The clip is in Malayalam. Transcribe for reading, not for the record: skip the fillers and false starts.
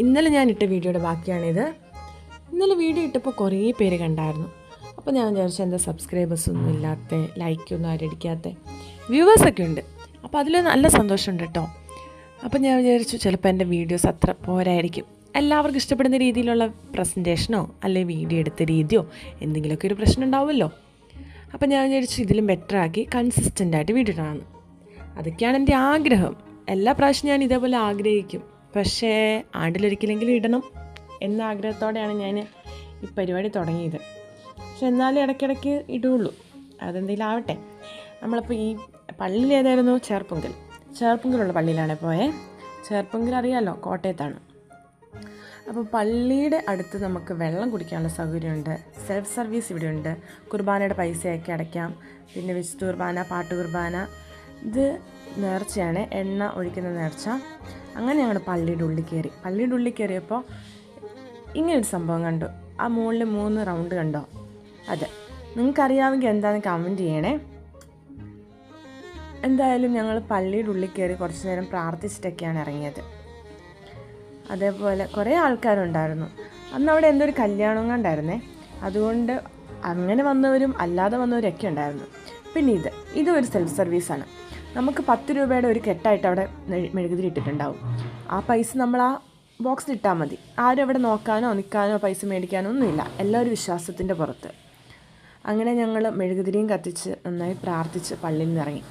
ഇന്നലെ ഞാൻ ഇട്ട വീഡിയോയുടെ ബാക്കിയാണിത്. ഇന്നലെ വീഡിയോ ഇട്ടപ്പോൾ കുറേ പേര് കണ്ടായിരുന്നു. അപ്പോൾ ഞാൻ വിചാരിച്ചു എന്താ സബ്സ്ക്രൈബേഴ്സൊന്നും ഇല്ലാത്ത, ലൈക്കൊന്നും ആരടിക്കാത്ത, വ്യൂവേഴ്സൊക്കെ ഉണ്ട്. അപ്പോൾ അതിൽ നല്ല സന്തോഷമുണ്ട് കേട്ടോ. അപ്പോൾ ഞാൻ വിചാരിച്ചു ചിലപ്പോൾ എൻ്റെ വീഡിയോസ് അത്ര പോരായിരിക്കും, എല്ലാവർക്കും ഇഷ്ടപ്പെടുന്ന രീതിയിലുള്ള പ്രസൻറ്റേഷനോ അല്ലെങ്കിൽ വീഡിയോ എടുത്ത രീതിയോ എന്തെങ്കിലുമൊക്കെ ഒരു പ്രശ്നം ഉണ്ടാവുമല്ലോ. അപ്പോൾ ഞാൻ വിചാരിച്ചു ഇതിലും ബെറ്ററാക്കി കൺസിസ്റ്റൻ്റായിട്ട് വീഡിയോ ഇടണമെന്ന്. അതൊക്കെയാണ് എൻ്റെ ആഗ്രഹം. എല്ലാ പ്രാവശ്യവും ഞാൻ ഇതേപോലെ ആഗ്രഹിക്കും, പക്ഷേ ആണ്ടിലൊരിക്കലെങ്കിലും ഇടണം എന്ന ആഗ്രഹത്തോടെയാണ് ഞാൻ ഈ പരിപാടി തുടങ്ങിയത്. പക്ഷെ എന്നാലും ഇടയ്ക്കിടയ്ക്ക് ഇടുകയുള്ളൂ, അതെന്തെങ്കിലും ആവട്ടെ. നമ്മളിപ്പോൾ ഈ പള്ളിയിൽ ഏതായിരുന്നു? ചേർപ്പുങ്കലുള്ള പള്ളിയിലാണ് പോയത്. ചേർപ്പുങ്കൽ അറിയാമല്ലോ, കോട്ടയത്താണ്. അപ്പോൾ പള്ളിയുടെ അടുത്ത് നമുക്ക് വെള്ളം കുടിക്കാനുള്ള സൗകര്യമുണ്ട്, സെൽഫ് സർവീസ് ഇവിടെയുണ്ട്, കുർബാനയുടെ പൈസയൊക്കെ അടയ്ക്കാം, പിന്നെ വിശുദ്ധ കുർബാന, പാട്ട് കുർബാന, ഇത് നേർച്ചയാണ്, എണ്ണ ഒഴിക്കുന്ന നേർച്ച. അങ്ങനെ ഞങ്ങൾ പള്ളിയുടെ ഉള്ളിൽ കയറിയപ്പോൾ ഇങ്ങനൊരു സംഭവം കണ്ടു. ആ മുകളിൽ 3 റൗണ്ട് കണ്ടോ? അതെ, നിങ്ങൾക്കറിയാമെങ്കിൽ എന്താണെന്ന് കമൻറ്റ് ചെയ്യണേ. എന്തായാലും ഞങ്ങൾ പള്ളിയുടെ ഉള്ളിൽ കയറി കുറച്ച് നേരം പ്രാർത്ഥിച്ചിട്ടൊക്കെയാണ് ഇറങ്ങിയത്. അതേപോലെ കുറേ ആൾക്കാരുണ്ടായിരുന്നു. അന്ന് അവിടെ എന്തൊരു കല്യാണം കണ്ടായിരുന്നേ, അതുകൊണ്ട് അങ്ങനെ വന്നവരും അല്ലാതെ വന്നവരൊക്കെ ഉണ്ടായിരുന്നു. പിന്നെ ഇതും ഒരു സെൽഫ് സർവീസാണ്. നമുക്ക് 10 രൂപയുടെ ഒരു കെട്ടായിട്ട് അവിടെ മെഴുകുതിരി ഇട്ടിട്ടുണ്ടാവും. ആ പൈസ നമ്മൾ ആ ബോക്സിൽ ഇട്ടാൽ മതി. ആരും അവിടെ നോക്കാനോ നിൽക്കാനോ പൈസ മേടിക്കാനോ ഒന്നുമില്ല, എല്ലാവരും വിശ്വാസത്തിൻ്റെ പുറത്ത്. അങ്ങനെ ഞങ്ങൾ മെഴുകുതിരിയും കത്തിച്ച് നന്നായി പ്രാർത്ഥിച്ച് പള്ളിയിൽ നിന്ന് ഇറങ്ങി.